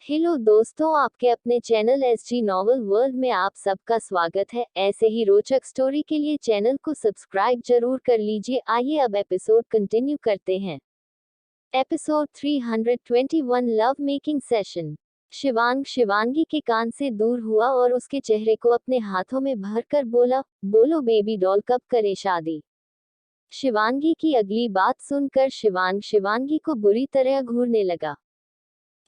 Hello दोस्तों, आपके अपने चैनल एसजी नॉवल वर्ल्ड में आप सबका स्वागत है। ऐसे ही रोचक स्टोरी के लिए चैनल को सब्सक्राइब जरूर कर लीजिए। आइए अब एपिसोड कंटिन्यू करते हैं। Episode 321 love making session. Shivang Shivangi के कान से दूर हुआ और उसके चेहरे को अपने हाथों में भरकर बोला, बोलो बेबी डॉल, कब करे शादी। शिवांगी की अगली बात सुनकर शिवांग शिवांगी को बुरी तरह घूरने लगा।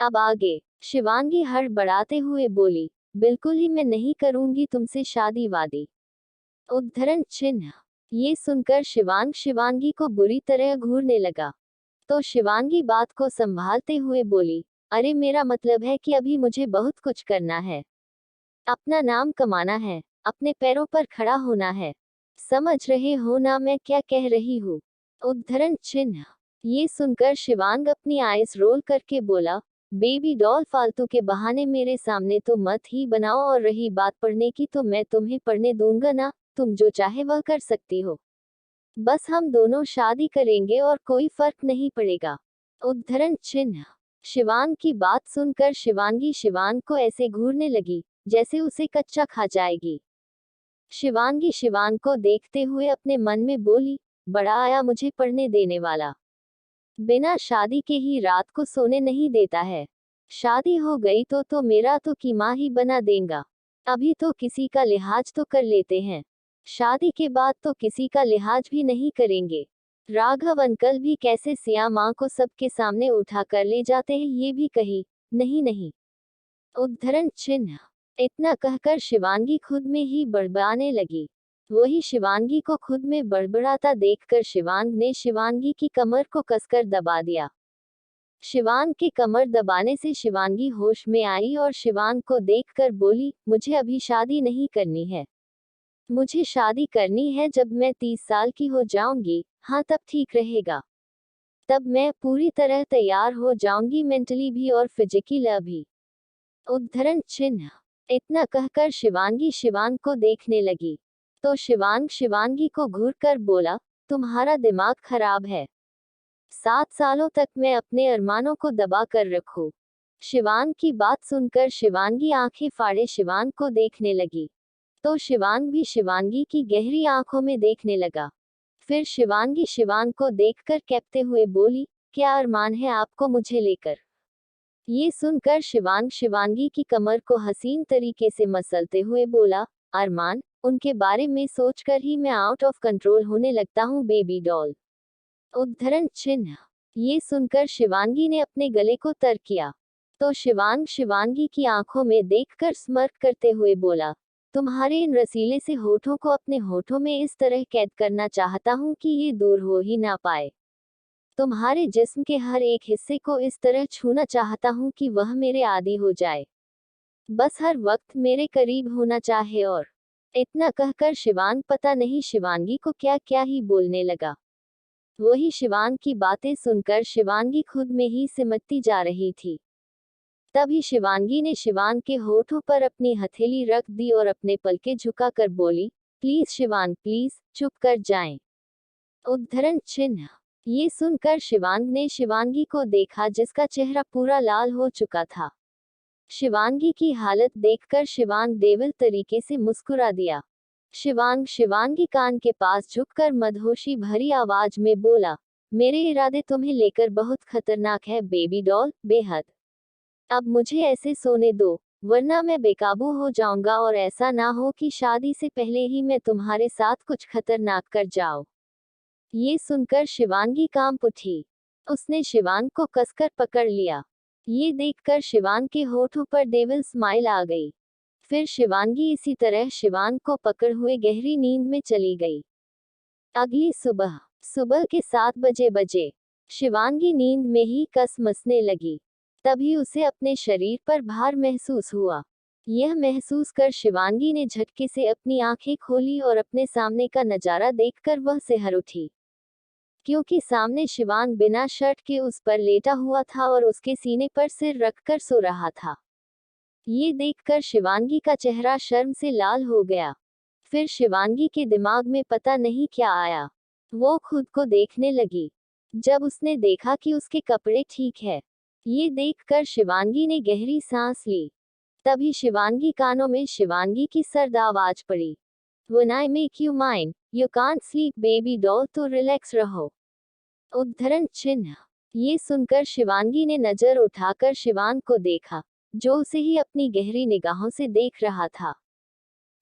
अब आगे शिवांगी हड़बड़ाते हुए बोली, बिल्कुल ही मैं नहीं करूंगी तुमसे शादी वादी। उद्धरण चिन्ह। ये सुनकर शिवांग शिवांगी को बुरी तरह घूरने लगा। तो शिवांगी बात को संभालते हुए बोली, अरे मेरा मतलब है कि अभी मुझे बहुत कुछ करना है। अपना नाम कमाना है, अपने पैरों पर खड़ा होना है। समझ रहे हो ना मैं क्या कह रही हूँ। उद्धरण चिन्ह। ये सुनकर शिवांग अपनी आइस रोल करके बोला, बेबी डॉल, फालतू के बहाने मेरे सामने तो मत ही बनाओ, और रही बात पढ़ने की तो मैं तुम्हें पढ़ने दूंगा ना, तुम जो चाहे वह कर सकती हो। बस हम दोनों शादी करेंगे और कोई फर्क नहीं पड़ेगा। उद्धरण चिन्ह। शिवांग की बात सुनकर शिवांगी शिवांग को ऐसे घूरने लगी जैसे उसे कच्चा खा जाएगी। शिवांगी शिवांग को देखते हुए अपने मन में बोली, बड़ा आया मुझे पढ़ने देने वाला। बिना शादी के ही रात को सोने नहीं देता है। शादी हो गई तो मेरा तो कीमा ही बना देगा। अभी तो किसी का लिहाज तो कर लेते हैं, शादी के बाद तो किसी का लिहाज भी नहीं करेंगे। राघव अंकल भी कैसे सिया माँ को सबके सामने उठा कर ले जाते हैं, ये भी कही, नहीं नहीं। उद्धरण चिन्ह। इतना कहकर शिवांगी खुद में ही बड़बड़ाने लगी। वही शिवांगी को खुद में बड़बड़ाता देखकर शिवांग ने शिवांगी की कमर को कसकर दबा दिया। शिवांग के कमर दबाने से शिवांगी होश में आई और शिवांग को देखकर बोली, मुझे अभी शादी नहीं करनी है। मुझे शादी करनी है जब मैं 30 साल की हो जाऊंगी। हाँ, तब ठीक रहेगा। तब मैं पूरी तरह तैयार हो जाऊंगी, मेंटली भी और फिजिकली भी। उद्धरण चिन्ह। इतना कहकर शिवांगी शिवांग को देखने लगी। तो शिवांग शिवांगी को घूर कर बोला, तुम्हारा दिमाग खराब है। 7 सालों तक मैं अपने अरमानों को दबा कर रखूं। शिवांग की बात सुनकर शिवांगी आंखें फाड़े शिवांग को देखने लगी। तो शिवांग भी शिवांगी की गहरी आंखों में देखने लगा। फिर शिवांगी शिवांग को देखकर कहते हुए बोली, क्या अरमान है आपको मुझे लेकर। ये सुनकर शिवांग शिवांगी की कमर को हसीन तरीके से मसलते हुए बोला, अरमान, उनके बारे में सोचकर ही मैं आउट ऑफ कंट्रोल होने लगता हूँ बेबी डॉल। उद्धरण चिन्ह। ये सुनकर शिवांगी ने अपने गले को तर किया। तो शिवांग शिवांगी की आंखों में देखकर स्मर्क करते हुए बोला, तुम्हारे इन रसीले से होठों को अपने होठों में इस तरह कैद करना चाहता हूँ कि ये दूर हो ही ना पाए। तुम्हारे जिस्म के हर एक हिस्से को इस तरह छूना चाहता हूँ कि वह मेरे आदी हो जाए। बस हर वक्त मेरे करीब होना चाहे। और इतना कहकर शिवांग पता नहीं शिवांगी को क्या क्या ही बोलने लगा। वही शिवांग की बातें सुनकर शिवांगी खुद में ही सिमटती जा रही थी। तभी शिवांगी ने शिवांग के होठों पर अपनी हथेली रख दी और अपने पलके झुकाकर बोली, प्लीज शिवांग, प्लीज चुप कर जाएं। उद्धरण चिन्ह। ये सुनकर शिवांग ने शिवांगी को देखा जिसका चेहरा पूरा लाल हो चुका था। शिवांगी की हालत देखकर शिवांग डेविल तरीके से मुस्कुरा दिया। शिवांग शिवांगी कान के पास झुककर मदहोशी भरी आवाज में बोला, मेरे इरादे तुम्हें लेकर बहुत खतरनाक है बेबी डॉल, बेहद। अब मुझे ऐसे सोने दो, वरना मैं बेकाबू हो जाऊंगा, और ऐसा ना हो कि शादी से पहले ही मैं तुम्हारे साथ कुछ खतरनाक कर जाऊं। ये सुनकर शिवांगी कांप उठी। उसने शिवांग को कसकर पकड़ लिया। ये देखकर शिवांग के होठों पर डेविल स्माइल आ गई। फिर शिवांगी इसी तरह शिवांग को पकड़ हुए गहरी नींद में चली गई। अगली सुबह सुबह के 7 बजे शिवांगी नींद में ही कस मसने लगी। तभी उसे अपने शरीर पर भार महसूस हुआ। यह महसूस कर शिवांगी ने झटके से अपनी आंखें खोली और अपने सामने का नजारा देखकर वह सिहर उठी। क्योंकि सामने शिवांग बिना शर्ट के उस पर लेटा हुआ था और उसके सीने पर सिर रखकर सो रहा था। ये देखकर शिवांगी का चेहरा शर्म से लाल हो गया। फिर शिवांगी के दिमाग में पता नहीं क्या आया। वो खुद को देखने लगी। जब उसने देखा कि उसके कपड़े ठीक है, ये देखकर शिवांगी ने गहरी सांस ली। तभी शिवांगी कानों में शिवांगी की सर्द आवाज पड़ी। When I make you mine, you can't sleep baby doll, तो रिलैक्स रहो। उद्धरण चिन्ह। ये सुनकर शिवांगी ने नजर उठाकर शिवांग को देखा, जो उसे ही अपनी गहरी निगाहों से देख रहा था।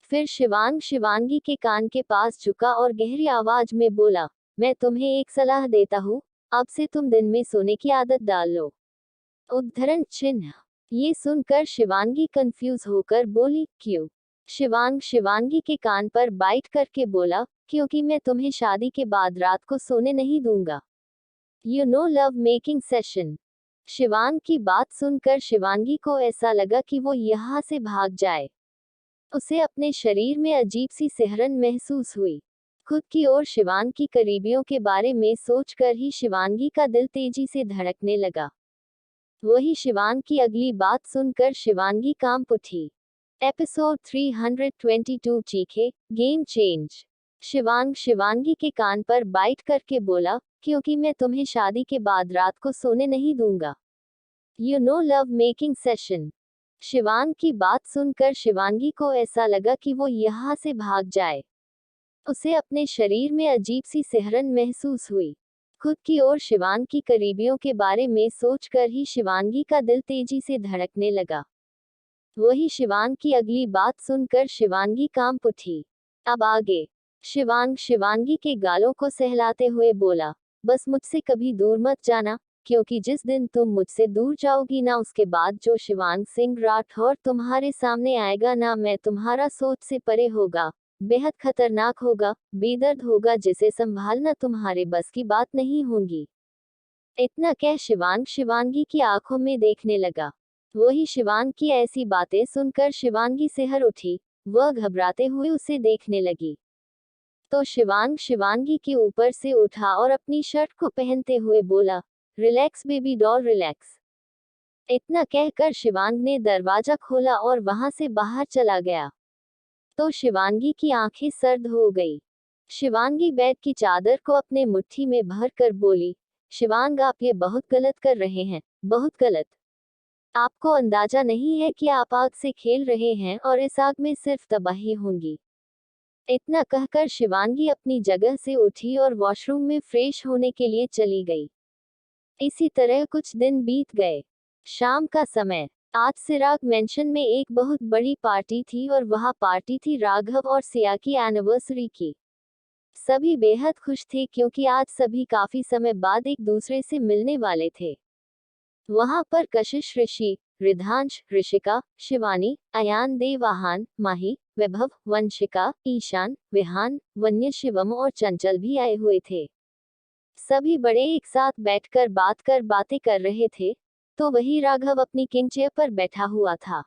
फिर शिवांग शिवांगी के कान के पास झुका और गहरी आवाज में बोला, मैं तुम्हें एक सलाह देता हूँ, अब से तुम दिन में सोने की आदत डाल लो। उद्धरण चिन्ह। ये सुनकर शिवांगी कंफ्यूज होकर बोली, क्यों? शिवांग शिवांगी के कान पर बाइट करके बोला, क्योंकि मैं तुम्हें शादी के बाद रात को सोने नहीं दूंगा। You know love making session. Shivang की बात सुनकर शिवांगी को ऐसा लगा कि वो यहाँ से भाग जाए। उसे अपने शरीर में अजीब सी सिहरन महसूस हुई। खुद की और शिवांग की करीबियों के बारे में सोचकर ही शिवांगी का दिल तेजी से धड़कने लगा। वही शिवांग की अगली बात सुनकर शिवांगी कांप उठी। एपिसोड 322 चीखे, गेम चेंज। शिवांग शिवांगी के कान पर बाइट करके बोला, क्योंकि मैं तुम्हें शादी के बाद रात को सोने नहीं दूंगा। You know love making session. Shivang की बात सुनकर शिवांगी को ऐसा लगा कि वो यहाँ से भाग जाए। उसे अपने शरीर में अजीब सी सिहरन महसूस हुई। खुद की और शिवांग की करीबियों के बारे में सोचकर ही शिवांगी का दिल तेजी से धड़कने लगा। वही शिवांग की अगली बात सुनकर शिवांगी कांप उठी। अब आगे। शिवांग शिवांगी के गालों को सहलाते हुए बोला, बस मुझसे कभी दूर मत जाना, क्योंकि जिस दिन तुम मुझसे दूर जाओगी ना, उसके बाद जो शिवांग सिंह राठौर तुम्हारे सामने आएगा ना, मैं तुम्हारा सोच से परे होगा, बेहद खतरनाक होगा, बेदर्द होगा, जिसे संभालना तुम्हारे बस की बात नहीं होगी। इतना कह शिवांग शिवांगी की आंखों में देखने लगा। वही शिवांग की ऐसी बातें सुनकर शिवांगी सिहर उठी। वह घबराते हुए उसे देखने लगी। तो शिवांग शिवांगी के ऊपर से उठा और अपनी शर्ट को पहनते हुए बोला, रिलैक्स बेबी डॉल रिलैक्स। इतना कहकर शिवांग ने दरवाजा खोला और वहां से बाहर चला गया। तो शिवांगी की आंखें सर्द हो गई। शिवांगी बेड की चादर को अपने मुट्ठी में भर कर बोली, शिवांग आप ये बहुत गलत कर रहे हैं, बहुत गलत। आपको अंदाजा नहीं है कि आप आग से खेल रहे हैं और इस आग में सिर्फ तबाही होंगी। इतना कहकर शिवांगी अपनी जगह से उठी और वॉशरूम में फ्रेश होने के लिए चली गई। इसी तरह कुछ दिन बीत गए। शाम का समय। आज सिराग मेंशन में एक बहुत बड़ी पार्टी थी और वह पार्टी थी राघव और सिया की एनिवर्सरी की। सभी बेहद खुश थे क्योंकि आज सभी काफी समय बाद एक दूसरे से मिलने वाले थे। वहां पर कशिश, ऋषि, रिधांश, ऋषिका, शिवानी, अयान, देवाहान, माही, वैभव, वंशिका, ईशान, विहान, वन्य, शिवम और चंचल भी आए हुए थे। सभी बड़े एक साथ बैठकर बातें कर रहे थे। तो वही राघव अपनी किंग चेयर पर बैठा हुआ था।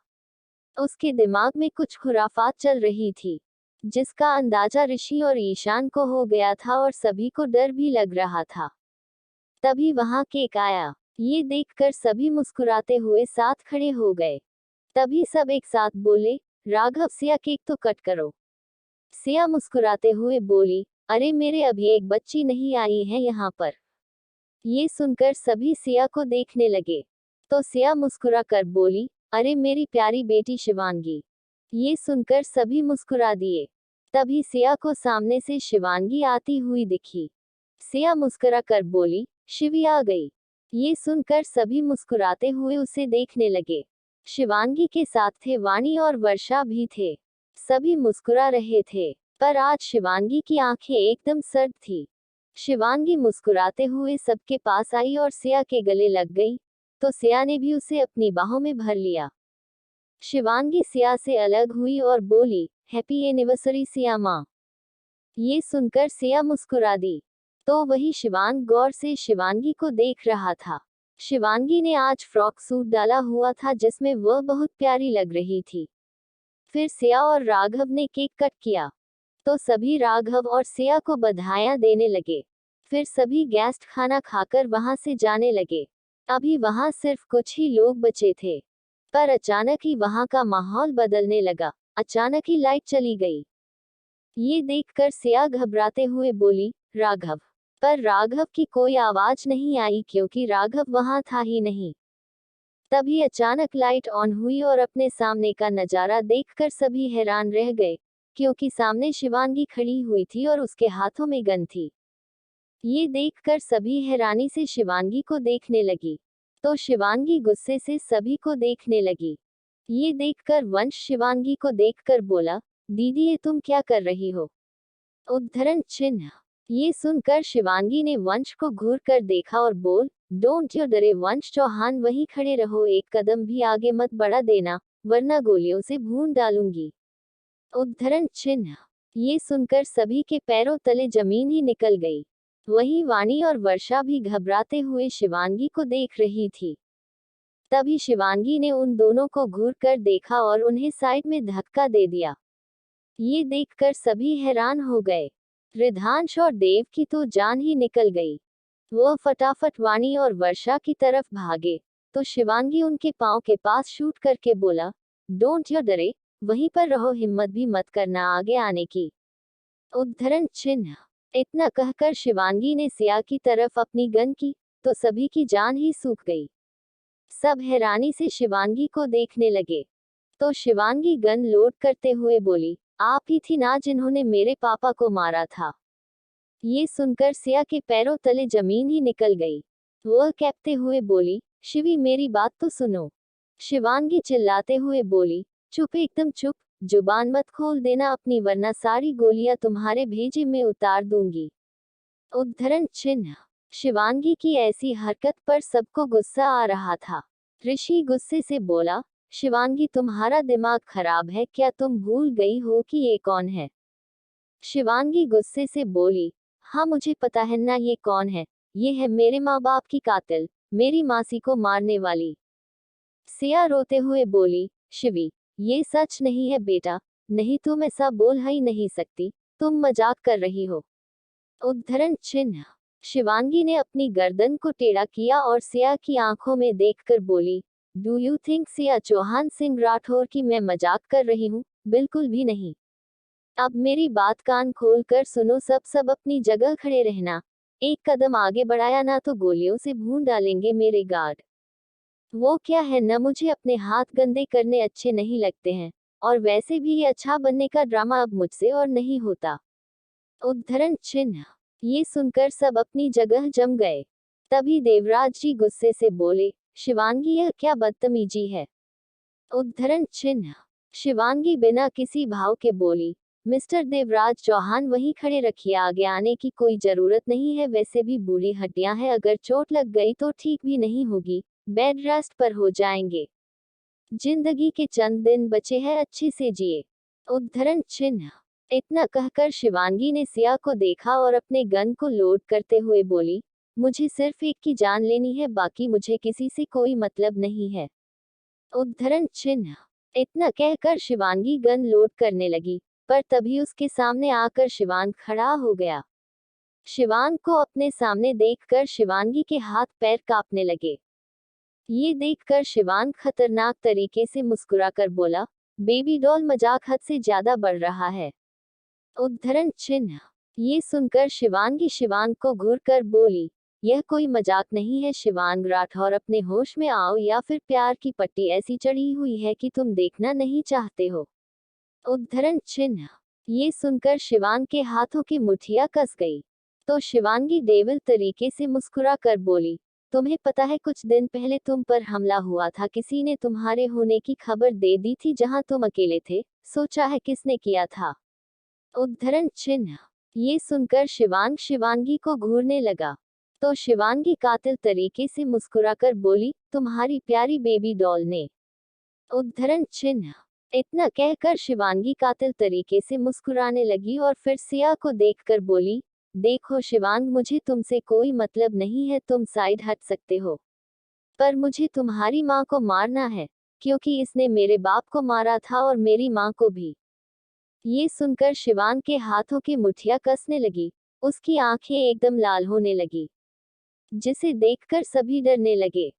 उसके दिमाग में कुछ खुराफात चल रही थी, जिसका अंदाजा ऋषि और ईशान को हो गया था और सभी को डर भी लग रहा था। तभी वहां केक आया। ये देखकर सभी मुस्कुराते हुए साथ खड़े हो गए। तभी सब एक साथ बोले, राघव सिया केक तो कट करो। सिया मुस्कुराते हुए बोली, अरे मेरे अभी एक बच्ची नहीं आई है यहाँ पर। ये सुनकर सभी सिया को देखने लगे। तो सिया मुस्कुरा कर बोली, अरे मेरी प्यारी बेटी शिवांगी। ये सुनकर सभी मुस्कुरा दिए। तभी सिया को सामने से शिवांगी आती हुई दिखी। सिया मुस्कुरा कर बोली, शिवी आ गई। ये सुनकर सभी मुस्कुराते हुए उसे देखने लगे। शिवांगी के साथ थे वाणी और वर्षा भी थे। सभी मुस्कुरा रहे थे, पर आज शिवांगी की आंखें एकदम सर्द थी। शिवांगी मुस्कुराते हुए सबके पास आई और सिया के गले लग गई, तो सिया ने भी उसे अपनी बाहों में भर लिया। शिवांगी सिया से अलग हुई और बोली, हैप्पी एनिवर्सरी सिया माँ। ये सुनकर सिया मुस्कुरा दी। तो वही शिवांग गौर से शिवांगी को देख रहा था। शिवांगी ने आज फ्रॉक सूट डाला हुआ था जिसमें वह बहुत प्यारी लग रही थी। फिर सिया और राघव ने केक कट किया। तो सभी राघव और सिया को बधाइयां देने लगे। फिर सभी गेस्ट खाना खाकर वहां से जाने लगे। अभी वहां सिर्फ कुछ ही लोग बचे थे। पर अचानक ही वहां का माहौल बदलने लगा। अचानक ही लाइट चली गई। ये देखकर सिया घबराते हुए बोली, राघव। पर राघव की कोई आवाज नहीं आई क्योंकि राघव वहां था ही नहीं। तभी अचानक लाइट ऑन हुई और अपने सामने का नजारा देखकर सभी हैरान रह गए, क्योंकि सामने शिवांगी खड़ी हुई थी और उसके हाथों में गन थी। ये देखकर सभी हैरानी से शिवांगी को देखने लगी, तो शिवांगी गुस्से से सभी को देखने लगी। ये देखकर वंश शिवांगी को देखकर बोला, दीदी ये तुम क्या कर रही हो? उद्धरण चिन्ह। ये सुनकर शिवांगी ने वंश को घूर कर देखा और बोल, डोंट यू डरे वंश चौहान, वहीं खड़े रहो, एक कदम भी आगे मत बढ़ा देना, वरना गोलियों से भून डालूंगी। उद्धरण चिन्ह। ये सुनकर सभी के पैरों तले जमीन ही निकल गई। वहीं वाणी और वर्षा भी घबराते हुए शिवांगी को देख रही थी। तभी शिवांगी ने उन दोनों को घूर कर देखा और उन्हें साइड में धक्का दे दिया। ये देखकर सभी हैरान हो गए। रिधांश और देव की तो जान ही निकल गई। वो फटाफट वाणी और वर्षा की तरफ भागे, तो शिवांगी उनके पांव के पास शूट करके बोला, डोंट यू डरे, वहीं पर रहो, हिम्मत भी मत करना आगे आने की। उद्धरण चिन्ह। इतना कहकर शिवांगी ने सिया की तरफ अपनी गन की, तो सभी की जान ही सूख गई। सब हैरानी से शिवांगी को देखने लगे, तो शिवांगी गन लोड करते हुए बोली, आप ही थी ना जिन्होंने मेरे पापा को मारा था? ये सुनकर सिया के पैरों तले जमीन ही निकल गई। वह कहते हुए बोली, शिवी मेरी बात तो सुनो। शिवांगी चिल्लाते हुए बोली, चुप, एकदम चुप, जुबान मत खोल देना अपनी, वरना सारी गोलियां तुम्हारे भेजे में उतार दूंगी। उद्धरण चिन्ह। शिवांगी की ऐसी हरकत पर सबको गुस्सा आ रहा था। ऋषि गुस्से से बोला, शिवांगी तुम्हारा दिमाग खराब है क्या? तुम भूल गई हो कि ये कौन है? शिवांगी गुस्से से बोली, हाँ मुझे पता है ना ये कौन है, ये है मेरे माँ बाप की कातिल, मेरी मासी को मारने वाली। सिया रोते हुए बोली, शिवी ये सच नहीं है बेटा, नहीं तुम ऐसा बोल ही नहीं सकती, तुम मजाक कर रही हो। उद्धरण चिन्ह। शिवांगी ने अपनी गर्दन को टेढ़ा किया और सिया की आंखों में देखकर बोली, do you think Siya Chauhan Singh Rathore की मैं मजाक कर रही हूँ? बिल्कुल भी नहीं। अब मेरी बात कान खोल कर सुनो, सब अपनी जगह खड़े रहना। एक कदम आगे बढ़ाया ना तो गोलियों से भून डालेंगे मेरे गार्ड। वो क्या है न, मुझे अपने हाथ गंदे करने अच्छे नहीं लगते हैं, और वैसे भी ये अच्छा बनने का ड्रामा अब मुझसे और नहीं होता। उद्धरण चिन्ह। ये सुनकर सब अपनी जगह जम गए। तभी देवराज जी गुस्से से बोले, शिवांगी यह क्या बदतमीजी है? उद्धरण चिन्ह। शिवांगी बिना किसी भाव के बोली, मिस्टर देवराज चौहान वहीं खड़े रखिए, आगे आने की कोई जरूरत नहीं है, वैसे भी बूढ़ी हड्डियां हैं, अगर चोट लग गई तो ठीक भी नहीं होगी, बेड रेस्ट पर हो जाएंगे। जिंदगी के चंद दिन बचे हैं, अच्छे से जिए। उद्धरण चिन्ह। इतना कहकर शिवांगी ने सिया को देखा और अपने गन को लोड करते हुए बोली, मुझे सिर्फ एक की जान लेनी है, बाकी मुझे किसी से कोई मतलब नहीं है। उद्धरण चिन्ह। इतना कहकर शिवांगी गन लोड करने लगी, पर तभी उसके सामने आकर शिवांग खड़ा हो गया। शिवांग को अपने सामने देखकर शिवांगी के हाथ पैर कांपने लगे। ये देखकर शिवांग खतरनाक तरीके से मुस्कुराकर बोला, बेबी डॉल मजाक हद से ज्यादा बढ़ रहा है। उद्धरण चिन्ह। ये सुनकर शिवांगी शिवांग को घूर कर बोली, यह कोई मजाक नहीं है शिवांग राठौर, अपने होश में आओ या फिर प्यार की पट्टी ऐसी चढ़ी हुई है कि तुम देखना नहीं चाहते हो। उद्धरण चिन्ह। ये सुनकर शिवांग के हाथों की मुठ्ठियां कस गई, तो शिवांगी डेविल तरीके से मुस्कुरा कर बोली, तुम्हें पता है कुछ दिन पहले तुम पर हमला हुआ था, किसी ने तुम्हारे होने की खबर दे दी थी जहां तुम अकेले थे, सोचा है किसने किया था? उद्धरण चिन्ह। ये सुनकर शिवांग शिवांगी को घूरने लगा, तो शिवांगी कातिल तरीके से मुस्कुराकर बोली, तुम्हारी प्यारी बेबी डॉल ने। उद्धरण चिन्ह। इतना कहकर शिवांगी कातिल तरीके से मुस्कुराने लगी और फिर सिया को देखकर बोली, देखो शिवांग मुझे तुमसे कोई मतलब नहीं है, तुम साइड हट सकते हो, पर मुझे तुम्हारी माँ को मारना है, क्योंकि इसने मेरे बाप को मारा था और मेरी माँ को भी। ये सुनकर शिवांग के हाथों की मुठ्ठियां कसने लगी, उसकी आंखें एकदम लाल होने लगी, जिसे देखकर सभी डरने लगे।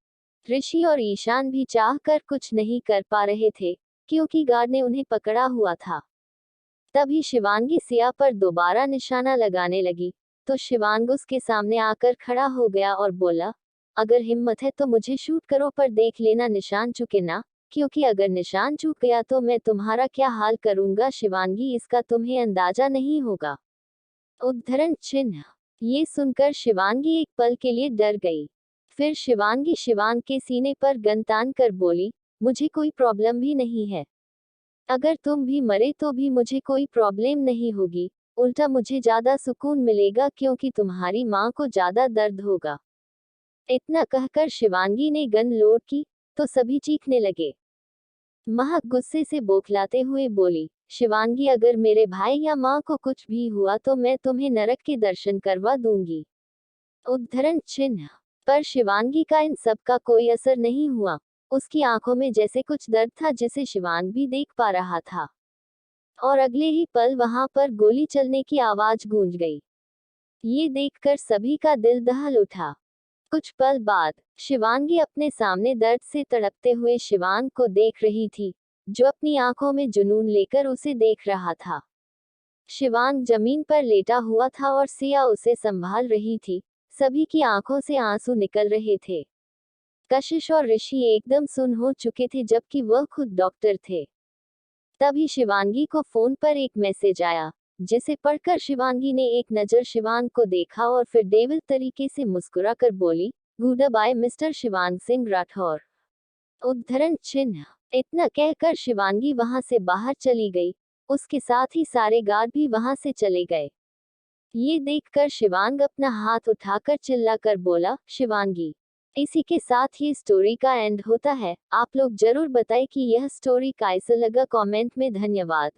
ऋषि और ईशान भी चाहकर कुछ नहीं कर पा रहे थे, क्योंकि गार्ड ने उन्हें पकड़ा हुआ था। तभी शिवांगी सिया पर दोबारा निशाना लगाने लगी, तो शिवांग उसके सामने आकर खड़ा हो गया और बोला, अगर हिम्मत है तो मुझे शूट करो, पर देख लेना निशान चुके ना, क्योंकि अगर निशान चूक गया तो मैं तुम्हारा क्या हाल करूंगा शिवांगी, इसका तुम्हें अंदाजा नहीं होगा। उद्धरण चिन्ह। ये सुनकर शिवांगी एक पल के लिए डर गई। फिर शिवांगी शिवांग के सीने पर गन तान कर बोली, मुझे कोई प्रॉब्लम भी नहीं है। अगर तुम भी मरे तो भी मुझे कोई प्रॉब्लम नहीं होगी, उल्टा मुझे ज्यादा सुकून मिलेगा क्योंकि तुम्हारी माँ को ज्यादा दर्द होगा। इतना कहकर शिवांगी ने गन लोड की तो सभी चीखने लगे। महक गुस्से से बौखलाते हुए बोली, शिवांगी अगर मेरे भाई या माँ को कुछ भी हुआ तो मैं तुम्हें नरक के दर्शन करवा दूंगी। उद्धरण चिन्ह। पर शिवांगी का इन सब का कोई असर नहीं हुआ। उसकी आंखों में जैसे कुछ दर्द था जिसे शिवांग भी देख पा रहा था। और अगले ही पल वहां पर गोली चलने की आवाज गूंज गई। ये देखकर सभी का दिल दहल उठा। कुछ पल बाद शिवांगी अपने सामने दर्द से तड़पते हुए शिवांग को देख रही थी, जो अपनी आंखों में जुनून लेकर उसे देख रहा था। शिवांग जमीन पर लेटा हुआ था और सिया उसे संभाल रही थी। सभी की आंखों से आंसू निकल रहे थे। कशिश और ऋषि एकदम सुन्न हो चुके थे, जबकि वह खुद डॉक्टर थे। तभी शिवांगी को फोन पर एक मैसेज आया, जिसे पढ़कर शिवांगी ने एक नजर शिवांग को देखा और फिर डेविल तरीके से मुस्कुराकर बोली, goodbye mister Shivang Singh Rathore. उद्धरण चिन्ह। इतना कहकर शिवांगी वहां से बाहर चली गई। उसके साथ ही सारे गार्ड भी वहां से चले गए। ये देखकर शिवांग अपना हाथ उठाकर चिल्लाकर बोला, शिवांगी। इसी के साथ ये स्टोरी का एंड होता है। आप लोग जरूर बताएं कि यह स्टोरी कैसा लगा कमेंट में। धन्यवाद।